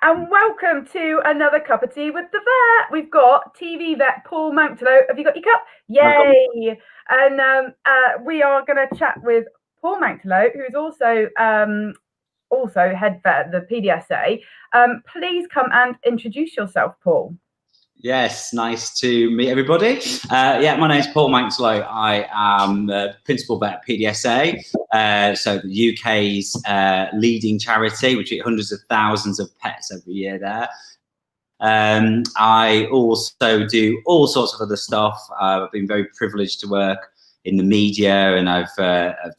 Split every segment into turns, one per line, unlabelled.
And welcome to another Cup of Tea with the vet. We've got TV vet Paul Manktelow. Have you got your cup? Yay! And we are going to chat with Paul Manktelow, who's also head vet at the PDSA. Please come and introduce yourself, Paul.
Yes, nice to meet everybody. My name's Paul Manktelow. I am the principal vet at PDSA, so the UK's leading charity, which has hundreds of thousands of pets every year there. I also do all sorts of other stuff. I've been very privileged to work in the media, and I've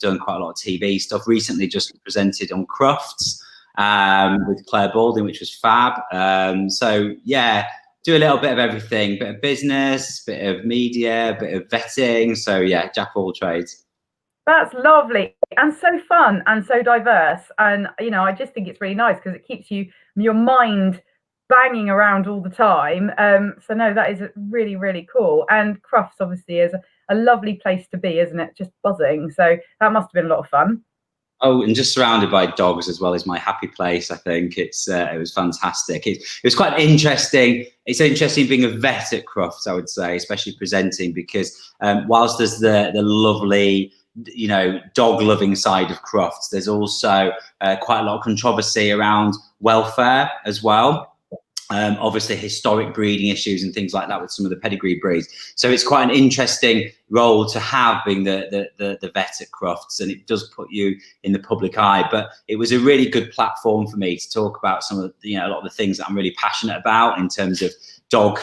done quite a lot of TV stuff. Recently just presented on Crufts with Claire Balding, which was fab. Do a little bit of everything, bit of business, bit of media, bit of vetting. So yeah, jack of all trades.
That's lovely and so fun and so diverse. And, you know, I just think it's really nice because it keeps your mind banging around all the time. So no, that is really, really cool. And Crufts obviously is a lovely place to be, isn't it? Just buzzing. So that must have been a lot of fun.
Oh, and just surrounded by dogs as well is my happy place. I think it was fantastic. It was quite interesting. It's interesting being a vet at Crufts, I would say, especially presenting, because whilst there's the lovely, you know, dog loving side of Crufts, there's also quite a lot of controversy around welfare as well. Obviously historic breeding issues and things like that with some of the pedigree breeds. So it's quite an interesting role to have, being the vet at Crufts, and it does put you in the public eye. But it was a really good platform for me to talk about some of a lot of the things that I'm really passionate about in terms of dog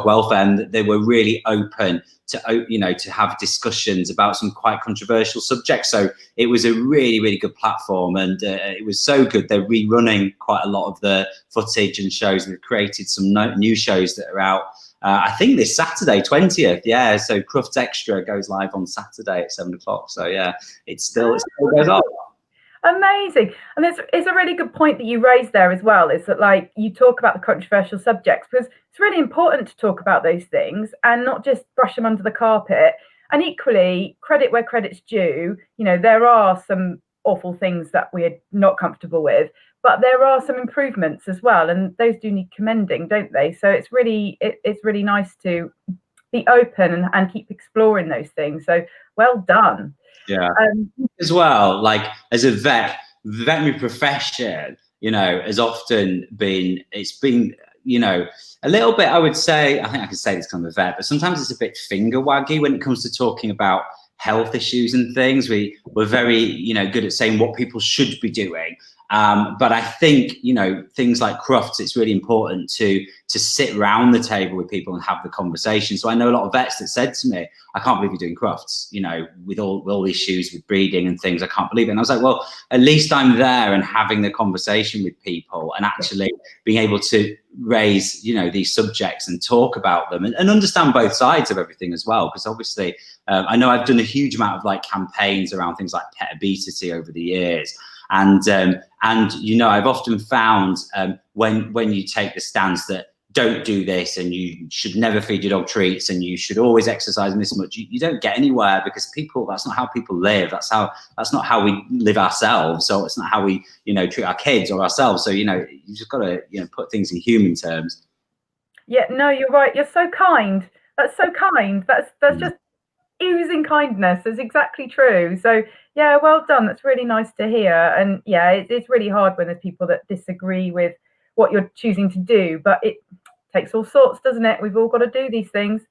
welfare, and they were really open to have discussions about some quite controversial subjects. So it was a really, really good platform, and it was so good. They're rerunning quite a lot of the footage and shows. They've created some new shows that are out, I think this Saturday, 20th. Yeah, so Crufts Extra goes live on Saturday at 7 o'clock. So yeah, it still goes on.
Amazing. And it's a really good point that you raised there as well, is that, like, you talk about the controversial subjects because it's really important to talk about those things and not just brush them under the carpet. And equally, credit where credit's due. You know, there are some awful things that we're not comfortable with, but there are some improvements as well, and those do need commending, don't they? So it's really nice to be open and keep exploring those things. So well done.
Yeah. As well, like, as a veterinary profession, you know, has often been, a little bit, I would say, I think I can say this because I'm a vet, but sometimes it's a bit finger waggy when it comes to talking about health issues and things. We're very, good at saying what people should be doing. But I think, things like Crufts, it's really important to sit around the table with people and have the conversation. So I know a lot of vets that said to me, I can't believe you're doing Crufts, with all the issues with breeding and things, I can't believe it. And I was like, well, at least I'm there and having the conversation with people and actually being able to raise, these subjects and talk about them and understand both sides of everything as well. Because obviously, I know I've done a huge amount of campaigns around things like pet obesity over the years. And I've often found when you take the stance that don't do this and you should never feed your dog treats and you should always exercise this much, you don't get anywhere, because that's not how people live. That's not how we live ourselves. So it's not how we treat our kids or ourselves. So you just got to put things in human terms.
Yeah, no, you're right. You're so kind. That's so kind. That's just oozing kindness. Is exactly true. So yeah, well done. That's really nice to hear. And yeah, it's really hard when there's people that disagree with what you're choosing to do, but it takes all sorts, doesn't it? We've all got to do these things.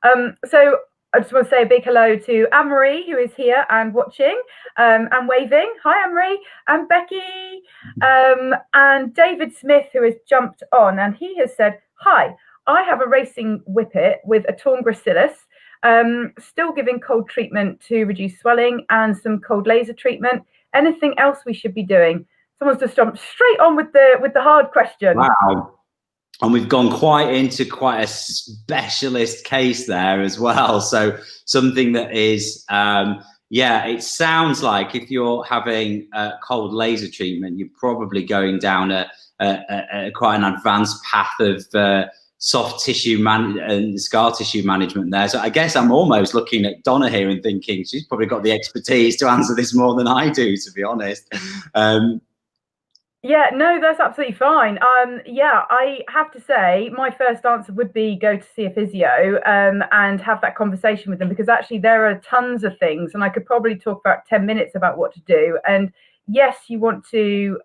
So I just want to say a big hello to Anne-Marie, who is here and watching and waving. Hi, Anne-Marie, and Becky, and David Smith, who has jumped on, and he has said, hi, I have a racing whippet with a torn gracilis. Still giving cold treatment to reduce swelling and some cold laser treatment. Anything else we should be doing? Someone's just jumped straight on with the hard question.
Wow. And we've gone into quite a specialist case there as well. So something that is, it sounds like if you're having cold laser treatment, you're probably going down a quite an advanced path of soft tissue and scar tissue management there. So I guess I'm almost looking at Donna here and thinking she's probably got the expertise to answer this more than I do, to be honest.
Yeah, no, that's absolutely fine. Yeah, I have to say, my first answer would be go to see a physio, and have that conversation with them, because actually there are tons of things, and I could probably talk about 10 minutes about what to do. And yes, you want to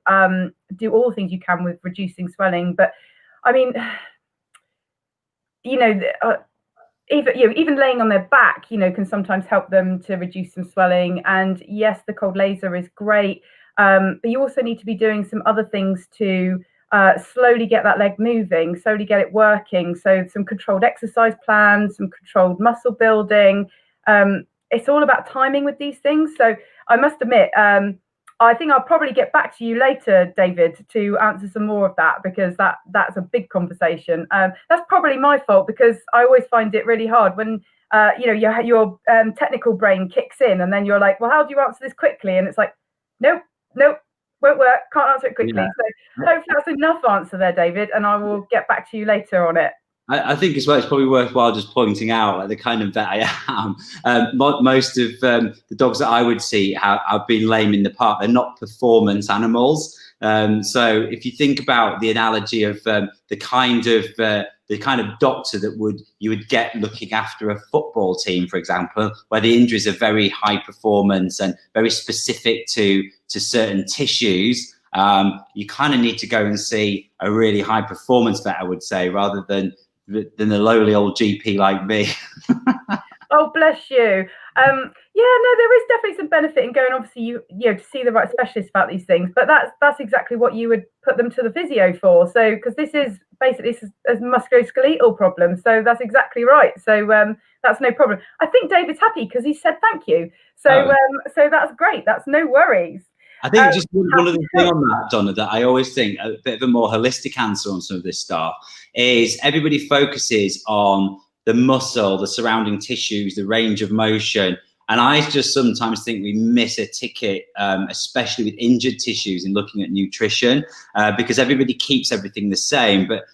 do all the things you can with reducing swelling, but I mean, you know, even laying on their back, can sometimes help them to reduce some swelling. And yes, the cold laser is great, but you also need to be doing some other things to slowly get that leg moving, slowly get it working. So some controlled exercise plans, some controlled muscle building. It's all about timing with these things. So I must admit, I think I'll probably get back to you later, David, to answer some more of that, because that's a big conversation. That's probably my fault, because I always find it really hard when your technical brain kicks in, and then you're like, well, how do you answer this quickly? And it's like, nope, nope, won't work, can't answer it quickly.
Yeah.
So hopefully that's enough answer there, David, and I will get back to you later on it.
I think as well, it's probably worthwhile just pointing out like, the kind of vet I am. Most of the dogs that I would see have been lame in the park. They're not performance animals. So if you think about the analogy of the kind of doctor that you would get looking after a football team, for example, where the injuries are very high performance and very specific to certain tissues, you kind of need to go and see a really high performance vet, I would say, rather than a lowly old GP like me.
Oh, bless you. Yeah, no, there is definitely some benefit in going, obviously, to see the right specialist about these things. But that's exactly what you would put them to the physio for. So, because this is basically a musculoskeletal problem. So that's exactly right. So that's no problem. I think David's happy because he said thank you. So so that's great. That's no worries.
I think just one other thing on that, Donna, that I always think a bit of a more holistic answer on some of this stuff is everybody focuses on the muscle, the surrounding tissues, the range of motion. And I just sometimes think we miss a ticket, especially with injured tissues, in looking at nutrition, because everybody keeps everything the same. But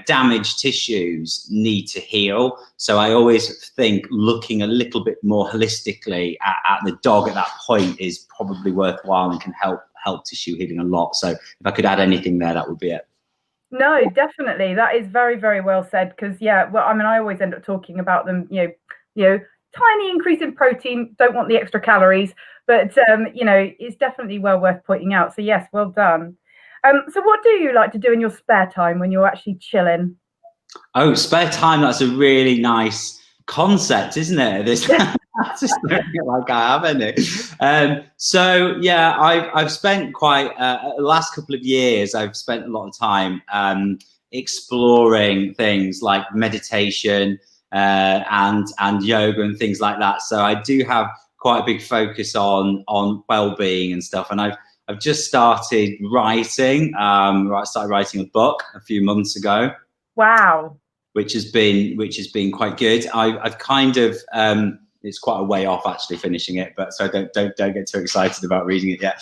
damaged tissues need to heal. So I always think looking a little bit more holistically at the dog at that point is probably worthwhile and can help tissue healing a lot. So if I could add anything there, that would be it.
No, definitely. That is very, very well said. Because well, I mean, I always end up talking about them, tiny increase in protein, don't want the extra calories, but it's definitely well worth pointing out. So yes, well done. So what do you like to do in your spare time when you're actually chilling?
Oh, spare time, that's a really nice concept, isn't it? This just like I have any. So yeah, I've spent quite the last couple of years. I've spent a lot of time exploring things like meditation and yoga and things like that. So I do have quite a big focus on well-being and stuff. And I've just started writing. I started writing a book a few months ago.
Wow.
Which has been quite good. I've kind of it's quite a way off actually finishing it, but so don't get too excited about reading it yet.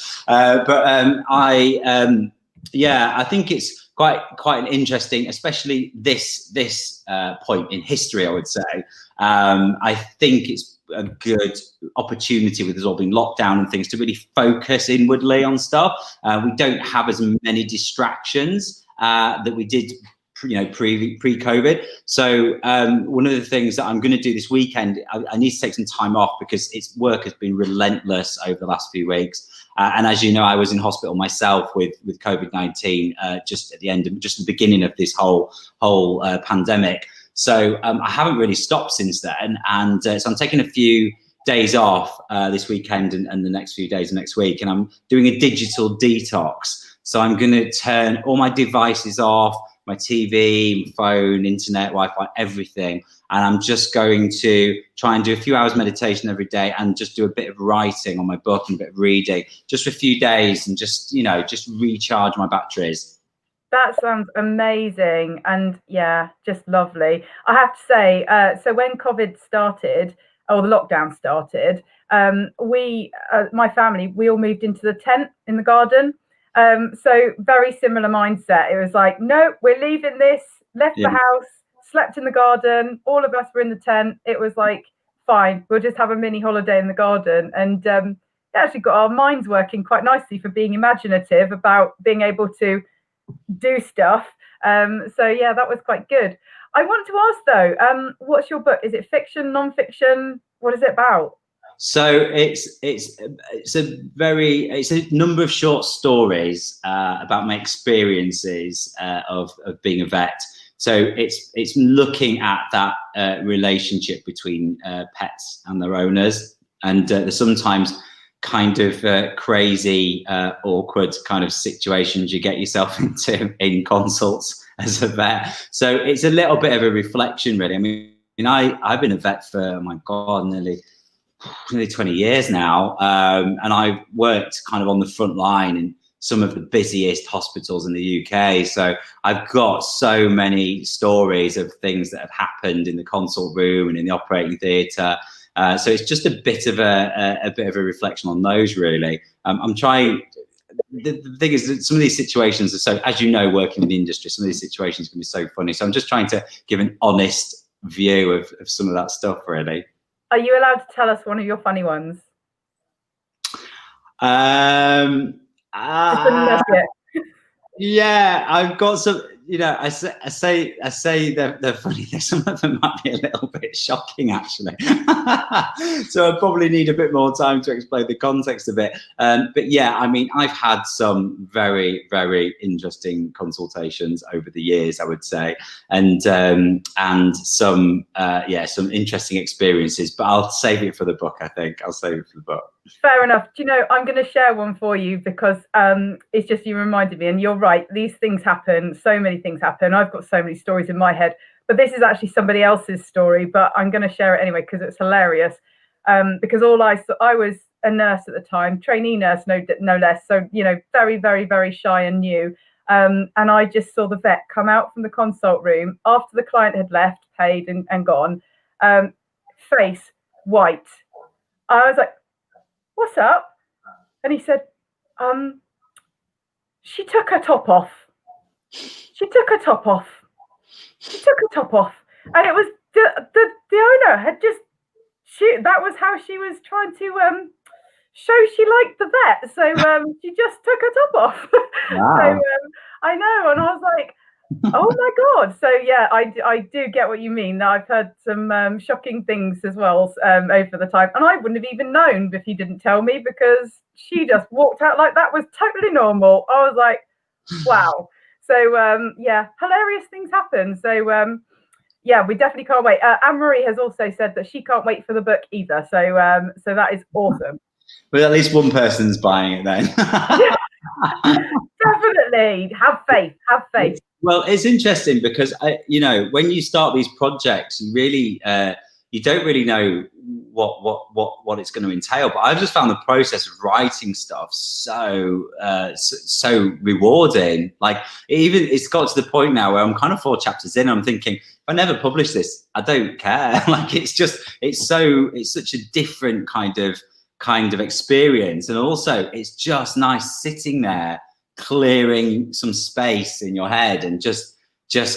I think it's quite an interesting, especially this point in history, I would say. I think it's a good opportunity with us all being locked down and things to really focus inwardly on stuff. We don't have as many distractions that we did pre-COVID. So one of the things that I'm going to do this weekend, I need to take some time off because work has been relentless over the last few weeks. And as you know, I was in hospital myself with COVID-19 just at the beginning of this whole pandemic. So I haven't really stopped since then. And so I'm taking a few days off this weekend and the next few days of next week. And I'm doing a digital detox. So I'm going to turn all my devices off, my TV, phone, internet, Wi-Fi, everything. And I'm just going to try and do a few hours meditation every day and just do a bit of writing on my book and a bit of reading just for a few days and just recharge my batteries.
That sounds amazing. And yeah, just lovely. I have to say, so when COVID started, or the lockdown started, my family, we all moved into the tent in the garden. So very similar mindset. It was like, no, we're leaving this, left the house, slept in the garden. All of us were in the tent. It was like, fine, we'll just have a mini holiday in the garden. And actually got our minds working quite nicely for being imaginative about being able to do stuff. So yeah, that was quite good. I want to ask though, what's your book? Is it fiction, non-fiction? What is it about?
So it's a number of short stories about my experiences of being a vet. So it's looking at that relationship between pets and their owners, and there's sometimes kind of crazy, awkward kind of situations you get yourself into in consults as a vet. So it's a little bit of a reflection, really. I mean, I've been a vet for, oh my God, nearly 20 years now, and I've worked kind of on the front line in some of the busiest hospitals in the UK. So I've got so many stories of things that have happened in the consult room and in the operating theatre. So it's just a bit of a reflection on those, really. I'm trying. The thing is that some of these situations are so, as you know, working in the industry, some of these situations can be so funny. So I'm just trying to give an honest view of some of that stuff, really.
Are you allowed to tell us one of your funny ones?
Yeah, I've got some. You know, I say they're funny. Some of them might be a little bit shocking, actually. So I probably need a bit more time to explain the context of it. But yeah, I mean, I've had some very, very interesting consultations over the years, I would say, and some some interesting experiences. But I'll save it for the book. I think I'll save it for the book.
Fair enough. Do you know, I'm going to share one for you because it's just, you reminded me, and you're right, these things happen, so many things happen. I've got so many stories in my head, but this is actually somebody else's story, but I'm going to share it anyway because it's hilarious. Because I was a nurse at the time, trainee nurse, no less, so, you know, very, very, very shy and new. And I just saw the vet come out from the consult room after the client had left, paid and gone, face white. I was like, "What's up?" And he said, she took her top off. She took her top off. She took her top off. And it was the owner had just, that was how she was trying to show she liked the vet. So she just took her top off.
Wow.
So I know. And I was like, oh my God. So yeah, I do get what you mean. I've heard some shocking things as well over the time. And I wouldn't have even known if you didn't tell me, because she just walked out like that was totally normal. I was like, wow. So yeah, hilarious things happen. So yeah, we definitely can't wait. Anne-Marie has also said that she can't wait for the book either. So so that is awesome.
Well, at least one person's buying it then.
Definitely. Have faith. Have faith.
Well, it's interesting because you know, when you start these projects, you really you don't really know what it's going to entail. But I've just found the process of writing stuff so rewarding. Like, it's got to the point now where I'm kind of 4 chapters in, I'm thinking, if I never publish this, I don't care. Like, it's such a different kind of experience, and also it's just nice sitting there clearing some space in your head and just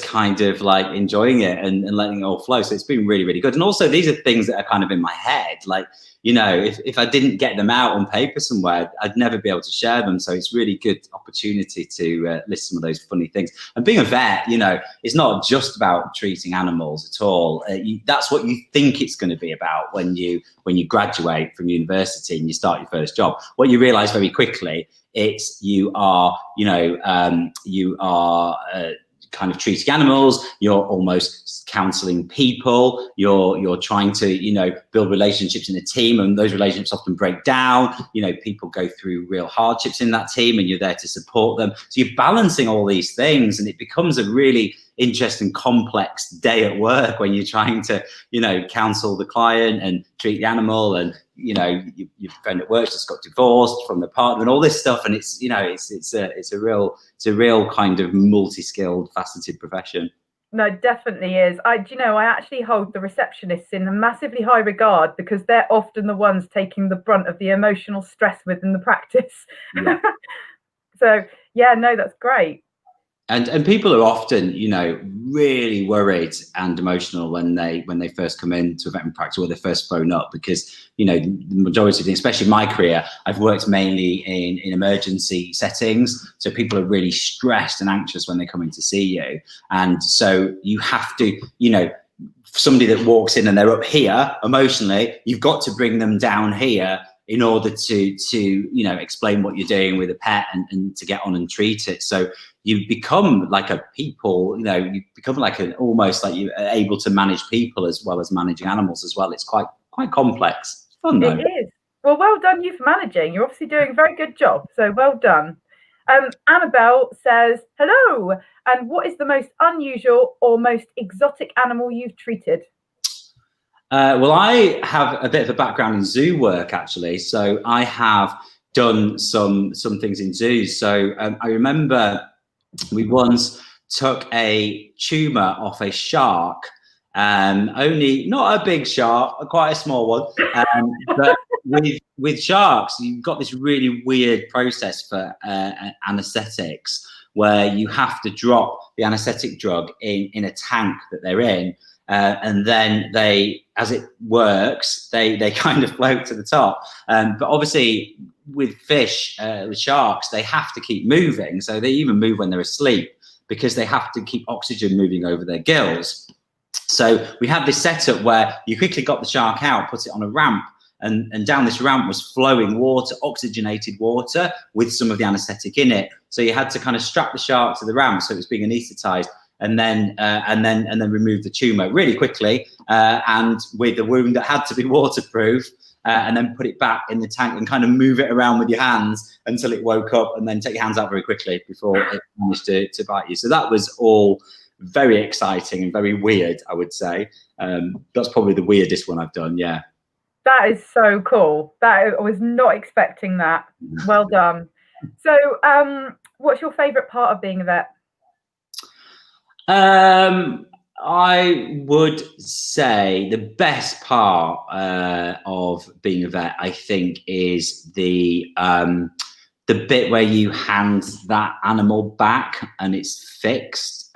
kind of like enjoying it and letting it all flow. So it's been really, really good. And also, these are things that are kind of in my head. Like, you know, if I didn't get them out on paper somewhere, I'd never be able to share them. So it's really good opportunity to list some of those funny things. And being a vet, you know, it's not just about treating animals at all. That's what you think it's going to be about when you graduate from university and you start your first job. What you realize very quickly, you are kind of treating animals, you're almost counseling people, you're trying to, you know, build relationships in a team, and those relationships often break down. You know, people go through real hardships in that team and you're there to support them. So you're balancing all these things, and it becomes a really interesting, complex day at work when you're trying to, you know, counsel the client and treat the animal, and, you know, your friend at work just got divorced from the partner and all this stuff. And it's, you know, it's a real kind of multi-skilled, faceted profession.
No, definitely is. I actually hold the receptionists in a massively high regard, because they're often the ones taking the brunt of the emotional stress within the practice. Yeah. So yeah, no, that's great.
And people are often, you know, really worried and emotional when they first come into a veterinary practice or they first phone up, because the majority of things, especially my career, I've worked mainly in emergency settings, so people are really stressed and anxious when they come in to see you, and so you have to, somebody that walks in and they're up here emotionally, you've got to bring them down here in order to explain what you're doing with a pet and to get on and treat it. So you become like a people, you become like almost like you're able to manage people as well as managing animals as well. It's quite complex. It's fun though.
It is. Well done you for managing. You're obviously doing a very good job. So well done. Annabelle says, hello. And what is the most unusual or most exotic animal you've treated?
Well, I have a bit of a background in zoo work, actually. So I have done some things in zoos. So I remember we once took a tumor off a shark, only not a big shark, quite a small one. But with sharks, you've got this really weird process for anesthetics, where you have to drop the anesthetic drug in a tank that they're in. And then they, as it works, they kind of float to the top. But obviously with fish, with sharks, they have to keep moving. So they even move when they're asleep because they have to keep oxygen moving over their gills. So we had this setup where you quickly got the shark out, put it on a ramp, and down this ramp was flowing water, oxygenated water with some of the anesthetic in it. So you had to kind of strap the shark to the ramp so it was being anesthetized, and then remove the tumor really quickly, and with a wound that had to be waterproof, and then put it back in the tank and kind of move it around with your hands until it woke up, and then take your hands out very quickly before it managed to bite you. So that was all very exciting and very weird, I would say. That's probably the weirdest one I've done. Yeah.
That is so cool. I was not expecting that. Well done. So what's your favorite part of being a vet?
I would say the best part of being a vet, I think, is the bit where you hand that animal back and it's fixed.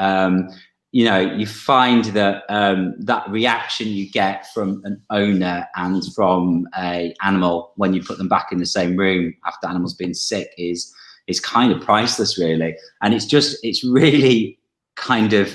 You find that that reaction you get from an owner and from a animal when you put them back in the same room after animals being sick is kind of priceless, really. And it's really kind of,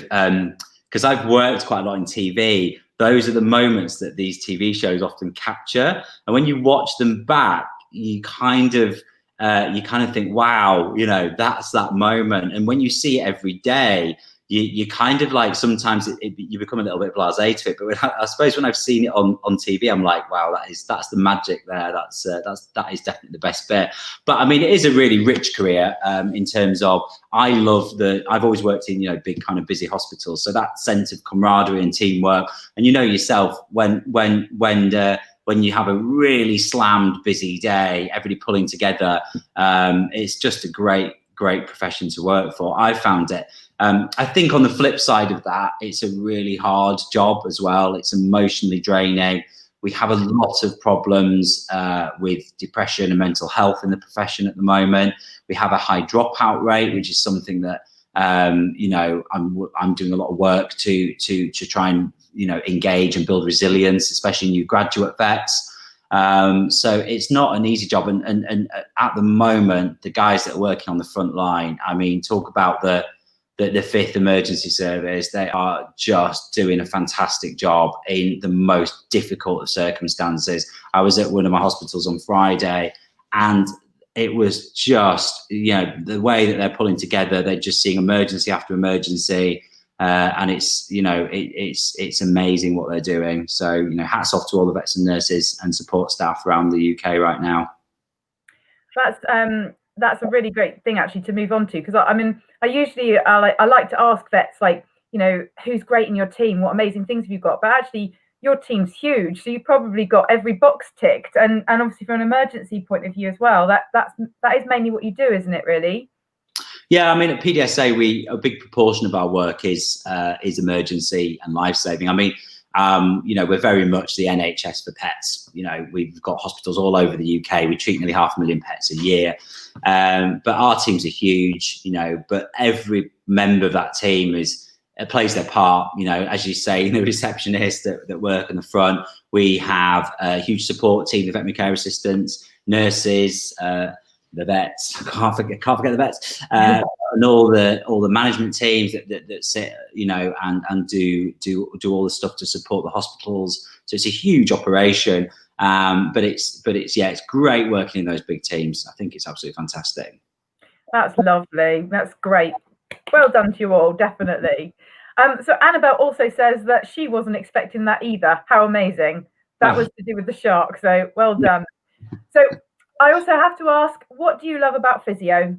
because I've worked quite a lot in TV, those are the moments that these TV shows often capture. And when you watch them back, you kind of think, wow, that's that moment. And when you see it every day, you kind of like, sometimes you become a little bit blasé to it. But I suppose when I've seen it on TV, I'm like, wow, that's the magic there. That is definitely the best bit. But I mean, it is a really rich career in terms of, I've always worked in, big kind of busy hospitals. So that sense of camaraderie and teamwork, and yourself when you have a really slammed busy day, everybody pulling together, it's just a great profession to work for. I found it. I think on the flip side of that, it's a really hard job as well. It's emotionally draining. We have a lot of problems with depression and mental health in the profession at the moment. We have a high dropout rate, which is something that I'm doing a lot of work to try and engage and build resilience, especially new graduate vets. So it's not an easy job, and at the moment, the guys that are working on the front line, I mean, talk about the 5th emergency service, they are just doing a fantastic job in the most difficult of circumstances. I was at one of my hospitals on Friday, and it was just, the way that they're pulling together, they're just seeing emergency after emergency. And it's amazing what they're doing. So, hats off to all the vets and nurses and support staff around the UK right now.
That's a really great thing actually to move on to, because I like to ask vets, like, who's great in your team, what amazing things have you got? But actually, your team's huge, so you've probably got every box ticked, and obviously from an emergency point of view as well. That is mainly what you do, isn't it? Really.
Yeah, I mean, at PDSA, a big proportion of our work is emergency and life-saving. I mean, we're very much the NHS for pets. We've got hospitals all over the UK. We treat nearly 500,000 pets a year. But our teams are huge, but every member of that team is it plays their part, you know, as you say, the receptionists that work in the front. We have a huge support team, the veterinary care assistants, nurses, the vets. I can't forget the vets, and all the management teams that sit, you know, and do all the stuff to support the hospitals. So it's a huge operation, but it's great working in those big teams. I think it's absolutely fantastic.
That's lovely. That's great. Well done to you all, definitely. So Annabelle also says that she wasn't expecting that either. How amazing. That was to do with the shark. So well done. So I also have to ask, what do you love about physio?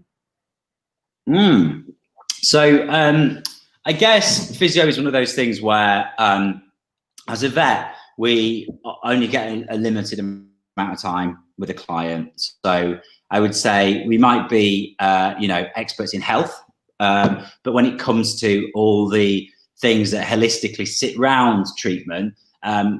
So I guess physio is one of those things where as a vet, we only get a limited amount of time with a client. So I would say we might be, you know, experts in health, but when it comes to all the things that holistically sit around treatment,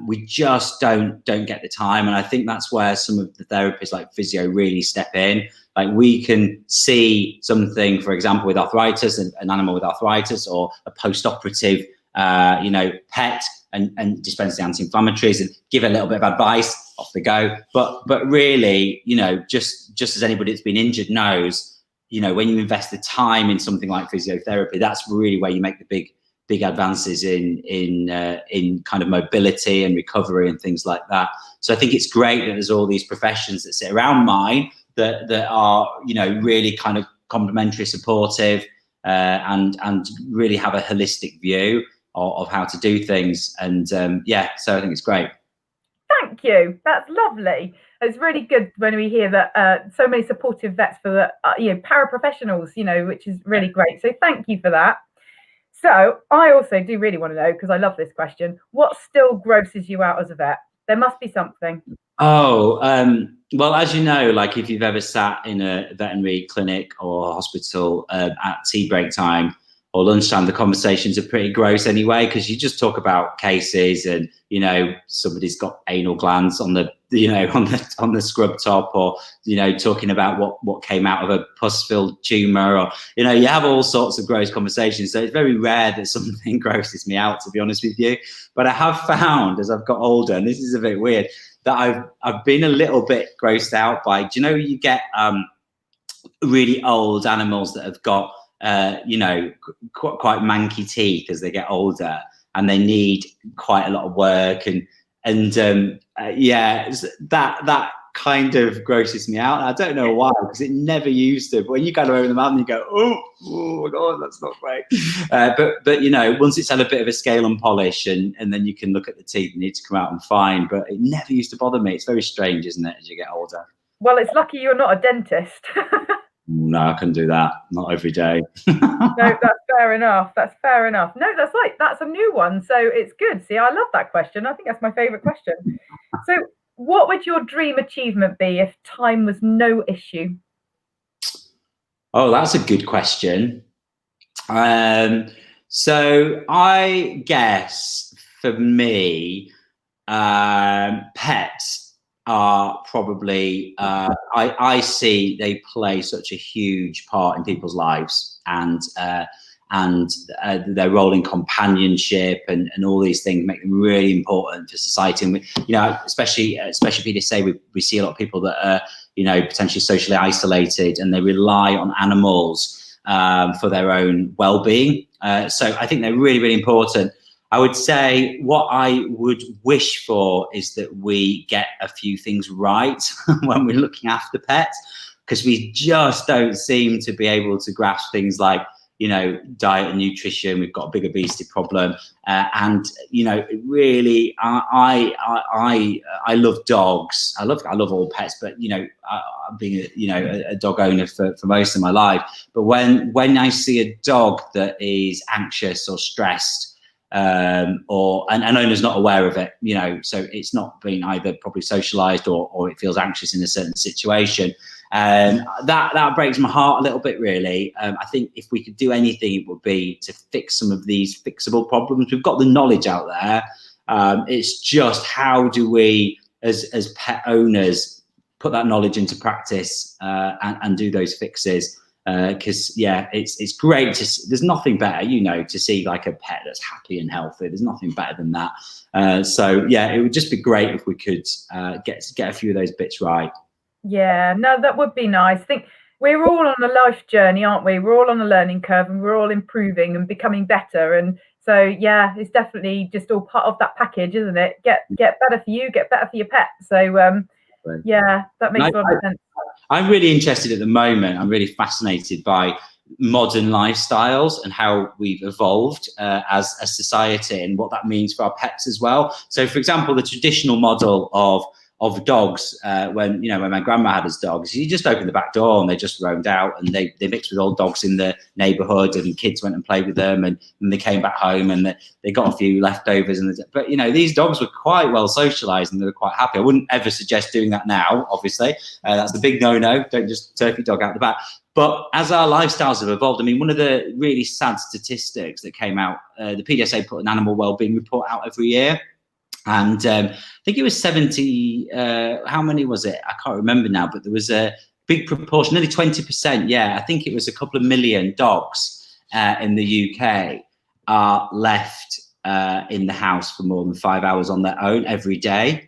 we just don't get the time. And I think that's where some of the therapists like physio really step in. Like we can see something, for example, with arthritis, an animal with arthritis, or a post-operative, you know, pet, and dispense the anti-inflammatories and give a little bit of advice, off they go. But really, you know, just as anybody that's been injured knows, you know, when you invest the time in something like physiotherapy, that's really where you make the big advances in kind of mobility and recovery and things like that. So I think it's great that there's all these professions that sit around mine that are, you know, really kind of complementary, supportive, and really have a holistic view of how to do things. And yeah, so I think it's great.
Thank you. That's lovely. It's really good when we hear that so many supportive vets for the you know, paraprofessionals, you know, which is really great. So thank you for that. So I also do really want to know, because I love this question, what still grosses you out as a vet? There must be something.
Oh, well, as you know, like if you've ever sat in a veterinary clinic or hospital at tea break time or lunchtime, the conversations are pretty gross anyway, because you just talk about cases and, you know, somebody's got anal glands on the, you know, on the scrub top, or, you know, talking about what came out of a pus-filled tumor, or, you know, you have all sorts of gross conversations. So it's very rare that something grosses me out, to be honest with you. But I have found as I've got older, and this is a bit weird, that I've been a little bit grossed out by, do you know, you get really old animals that have got you know, quite manky teeth as they get older, and they need quite a lot of work, and yeah, that kind of grosses me out. I don't know why, because it never used to. But when you go over the mountain, you go, oh my god, that's not great. But you know, once it's had a bit of a scale and polish, and then you can look at the teeth, and need to come out and fine. But it never used to bother me. It's very strange, isn't it, as you get older?
Well, it's lucky you're not a dentist.
No, I couldn't do that. Not every day.
No, that's fair enough. That's fair enough. No, that's a new one. So it's good. See, I love that question. I think that's my favorite question. So what would your dream achievement be if time was no issue?
Oh, that's a good question. So I guess for me, pets are probably, I see they play such a huge part in people's lives, and their role in companionship and all these things make them really important for society. And you know, especially PDSA, we see a lot of people that are, you know, potentially socially isolated, and they rely on animals for their own well-being. So I think they're really, really important. I would say what I would wish for is that we get a few things right when we're looking after pets, because we just don't seem to be able to grasp things like, you know, diet and nutrition. We've got a big obesity problem, and you know, really, I love dogs. I love all pets, but you know, being a dog owner for most of my life. But when I see a dog that is anxious or stressed, and owner's not aware of it, you know, so it's not been either properly socialized or it feels anxious in a certain situation. That breaks my heart a little bit, really. I think if we could do anything, it would be to fix some of these fixable problems. We've got the knowledge out there. It's just how do we, as pet owners, put that knowledge into practice and do those fixes. because it's great there's nothing better, to see like a pet that's happy and healthy. There's nothing better than that. So yeah, it would just be great if we could get a few of those bits right.
Yeah, no, that would be nice. I think we're all on a life journey, aren't we? We're all on a learning curve, and we're all improving and becoming better. And so, yeah, it's definitely just all part of that package, isn't it? Get better for you, get better for your pet. So, yeah, that makes a lot of sense.
I'm really interested at the moment. I'm really fascinated by modern lifestyles and how we've evolved as a society, and what that means for our pets as well. So, for example, the traditional model of dogs, when my grandma had his dogs, you just opened the back door and they just roamed out, and they mixed with old dogs in the neighborhood, and kids went and played with them, and they came back home and they got a few leftovers. But these dogs were quite well socialized and they were quite happy. I wouldn't ever suggest doing that now, obviously. That's the big no-no. Don't just turf your dog out the back. But as our lifestyles have evolved, I mean, one of the really sad statistics that came out, the PDSA put an animal wellbeing report out every year. And I think it was 70, how many was it? I can't remember now, but there was a big proportion, nearly 20%. Yeah, I think it was a couple of million dogs in the UK are left in the house for more than 5 hours on their own every day.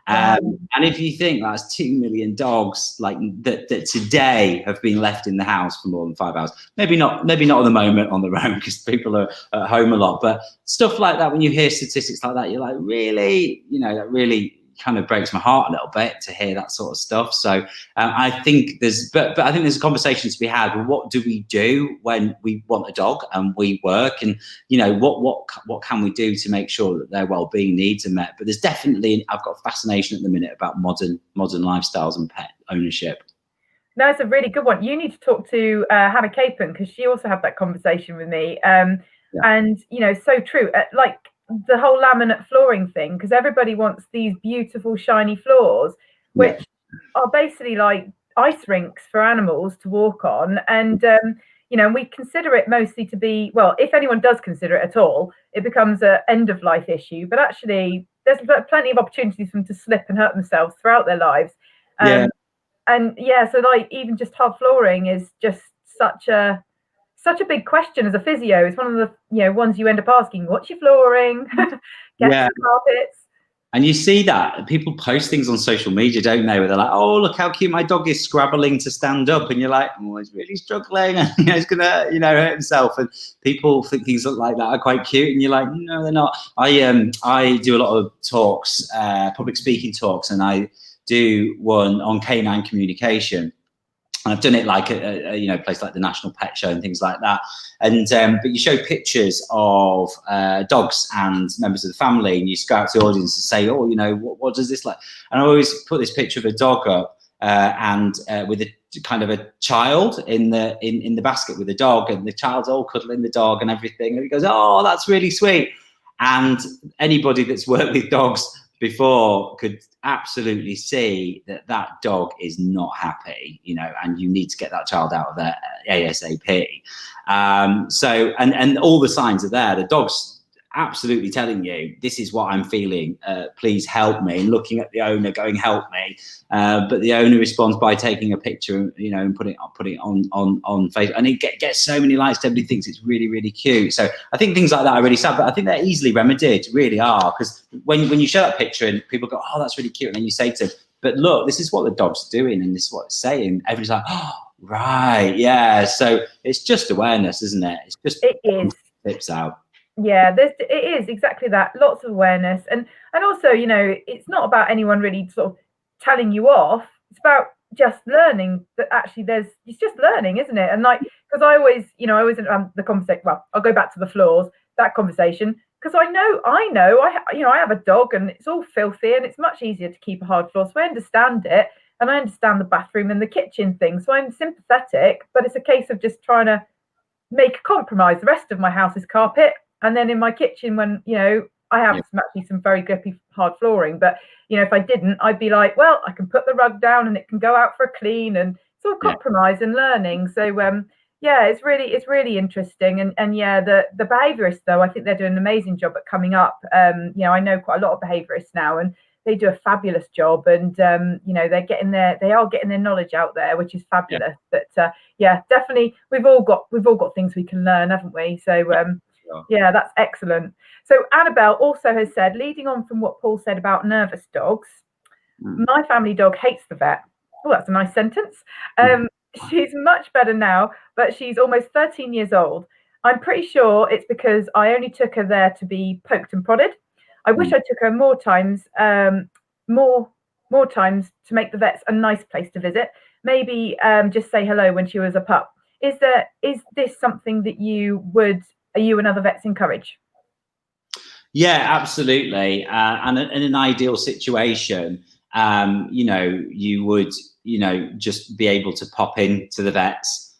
And if you think that's 2 million dogs like that today have been left in the house for more than 5 hours, maybe not at the moment on their own because people are at home a lot, but stuff like that, when you hear statistics like that, you're like, really, that really kind of breaks my heart a little bit to hear that sort of stuff. So I think but I think there's a conversation to be had. Well, what do we do when we want a dog and we work, and what can we do to make sure that their well-being needs are met? But there's definitely, I've got a fascination at the minute about modern lifestyles and pet ownership.
No, it's a really good one. You need to talk to Hannah Capon, because she also had that conversation with me. And so true. Like the whole laminate flooring thing, because everybody wants these beautiful shiny floors, which are basically like ice rinks for animals to walk on. And we consider it mostly to be, well, if anyone does consider it at all, it becomes an end of life issue. But actually, there's plenty of opportunities for them to slip and hurt themselves throughout their lives. And so like even just hard flooring is just such a big question as a physio. It's one of the ones you end up asking, what's your flooring? Get some carpets.
And you see that people post things on social media, don't they, where they're like, oh, look how cute my dog is scrabbling to stand up, and you're like, oh, he's really struggling, and he's gonna hurt himself. And people think things like that are quite cute, and you're like, no, they're not. I do a lot of talks, public speaking talks, and I do one on canine communication. And I've done it like a place like the National Pet Show and things like that. And but you show pictures of dogs and members of the family, and you go out to the audience and say, oh, what does this like? And I always put this picture of a dog up and with a kind of a child in the basket with the dog, and the child's all cuddling the dog and everything. And he goes, oh, that's really sweet. And anybody that's worked with dogs before could absolutely see that dog is not happy, and you need to get that child out of there ASAP. So and all the signs are there. The dog's absolutely telling you, this is what I'm feeling, please help me, and looking at the owner going, help me. But the owner responds by taking a picture, and putting it on Facebook, and it gets so many likes. Everybody thinks it's really, really cute. So I think things like that are really sad, but I think they're easily remedied, really are, because when you show that picture and people go, oh, that's really cute, and then you say to them, but look, this is what the dog's doing and this is what it's saying, everybody's like, oh, right, yeah. So it's just awareness, isn't it? It's just,
it is
tips out.
Yeah, it is exactly that. Lots of awareness, and also, it's not about anyone really sort of telling you off. It's about just learning that actually it's just learning, isn't it? And like, because I always the conversation. Well, I'll go back to the floors, that conversation, because I have a dog and it's all filthy, and it's much easier to keep a hard floor. So I understand it, and I understand the bathroom and the kitchen thing. So I'm sympathetic, but it's a case of just trying to make a compromise. The rest of my house is carpet. And then in my kitchen, when, I have some very grippy hard flooring, but, if I didn't, I'd be like, well, I can put the rug down and it can go out for a clean, and it's all compromise and learning. So, it's really interesting. And the behaviourists, though, I think they're doing an amazing job at coming up. I know quite a lot of behaviourists now, and they do a fabulous job, and you know, they are getting their knowledge out there, which is fabulous. But yeah, definitely, we've all got things we can learn, haven't we? So yeah, that's excellent. So Annabelle also has said, leading on from what Paul said about nervous dogs, my family dog hates the vet. Oh, that's a nice sentence. She's much better now, but she's almost 13 years old. I'm pretty sure it's because I only took her there to be poked and prodded. I wish I took her more times, more times, to make the vets a nice place to visit. Maybe just say hello when she was a pup. Is this something that you and other vets encourage?
Yeah, absolutely. And in an ideal situation, you know, you would, you know, just be able to pop in to the vets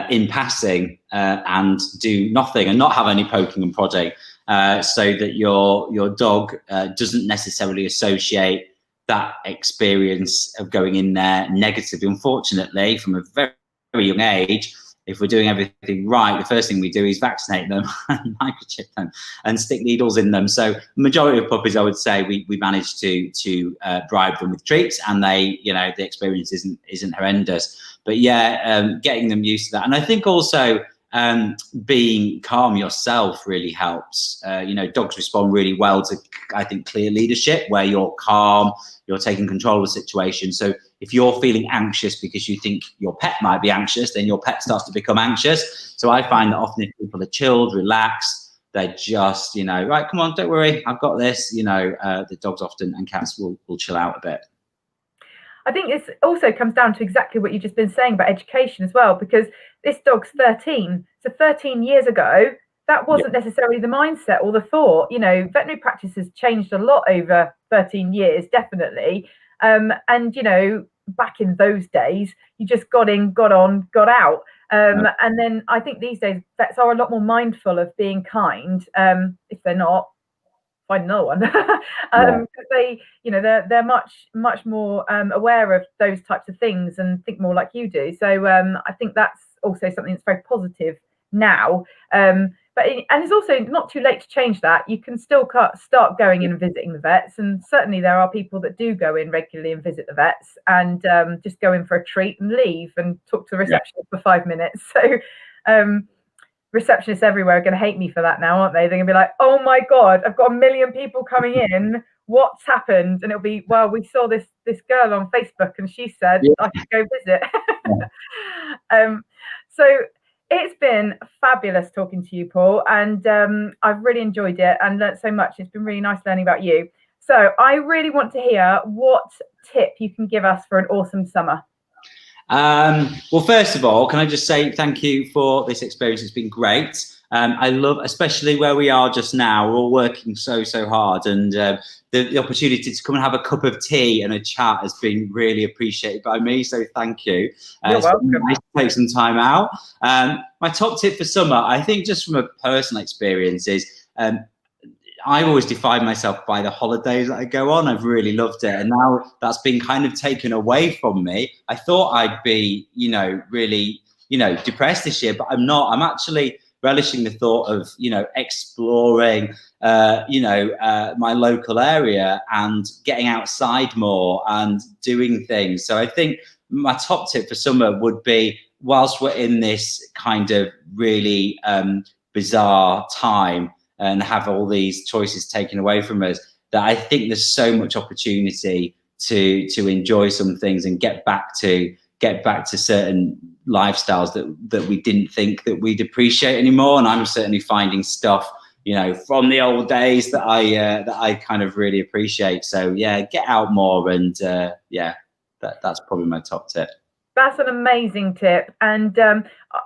in passing and do nothing and not have any poking and prodding, so that your dog doesn't necessarily associate that experience of going in there negatively. Unfortunately, from a very, very young age, if we're doing everything right, the first thing we do is vaccinate them and microchip them and stick needles in them. So the majority of puppies, I would say, we manage to bribe them with treats, and they, you know, the experience isn't horrendous. But yeah, getting them used to that. And I think also being calm yourself really helps. You know, dogs respond really well to, I think, clear leadership, where you're calm, you're taking control of the situation. So if you're feeling anxious because you think your pet might be anxious, then your pet starts to become anxious. So I find that often if people are chilled, relaxed, they're just, you know, right, come on, don't worry, I've got this. You know, the dogs often, and cats will chill out a bit.
I think it also comes down to exactly what you've just been saying about education as well, because this dog's 13. So 13 years ago, that wasn't necessarily the mindset or the thought. You know, veterinary practice has changed a lot over 13 years, definitely. And, you know, back in those days, you just got in, got on, got out. And then I think these days vets are a lot more mindful of being kind. If they're not, find another one. Because they, you know, they're much more aware of those types of things and think more like you do. So I think that's also something that's very positive now. And it's also not too late to change that. You can still start going in and visiting the vets, and certainly there are people that do go in regularly and visit the vets and just go in for a treat and leave and talk to the receptionist for 5 minutes. So receptionists everywhere are going to hate me for that now, aren't they? They're going to be like, oh my God, I've got 1 million people coming in. What's happened? And it'll be, well, we saw this girl on Facebook and she said I should go visit. So it's been fabulous talking to you, Paul, and I've really enjoyed it and learnt so much. It's been really nice learning about you. So I really want to hear what tip you can give us for an awesome summer.
Well, first of all, can I just say thank you for this experience? It's been great. I love, especially where we are just now, we're all working so hard, and the opportunity to come and have a cup of tea and a chat has been really appreciated by me, so thank you.
You're welcome.
Nice to take some time out. My top tip for summer, I think, just from a personal experience, is I always define myself by the holidays that I go on. I've really loved it. And now that's been kind of taken away from me. I thought I'd be, you know, really, you know, depressed this year, but I'm not. I'm actually relishing the thought of, you know, exploring, my local area and getting outside more and doing things. So I think my top tip for summer would be, whilst we're in this kind of really bizarre time, and have all these choices taken away from us, that I think there's so much opportunity to enjoy some things and get back to certain lifestyles that we didn't think that we'd appreciate anymore. And I'm certainly finding stuff, you know, from the old days that I kind of really appreciate. So yeah, get out more, and that's probably my top tip.
That's an amazing tip. And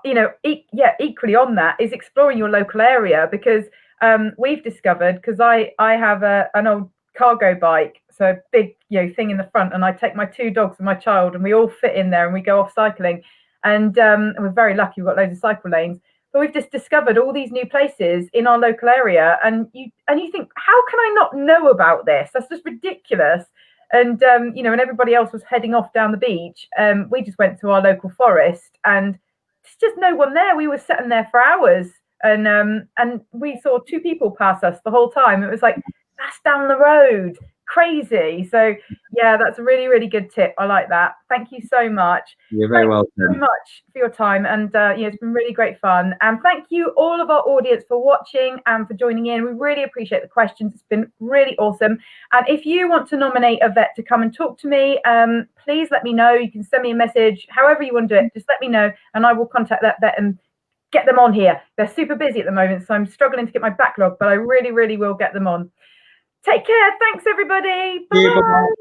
you know, equally on that is exploring your local area, because we've discovered, because I have an old cargo bike, so a big, you know, thing in the front, and I take my 2 dogs and my child, and we all fit in there and we go off cycling, and we're very lucky we've got loads of cycle lanes. But we've just discovered all these new places in our local area, and you think, how can I not know about this? That's just ridiculous. And you know, and everybody else was heading off down the beach. We just went to our local forest, and there's just no one there. We were sitting there for hours, and we saw 2 people pass us the whole time. It was like, that's down the road. crazy. So yeah, that's a really, really good tip. I like that. Thank you so much.
You're very welcome.
Thank you so much for your time, and it's been really great fun. And thank you all of our audience for watching and for joining in. We really appreciate the questions. It's been really awesome. And if you want to nominate a vet to come and talk to me, please let me know. You can send me a message, however you want to do it. Just let me know, and I will contact that vet and get them on here. They're super busy at the moment, so I'm struggling to get my backlog, but I really, really will get them on. Take care. Thanks, everybody. Bye.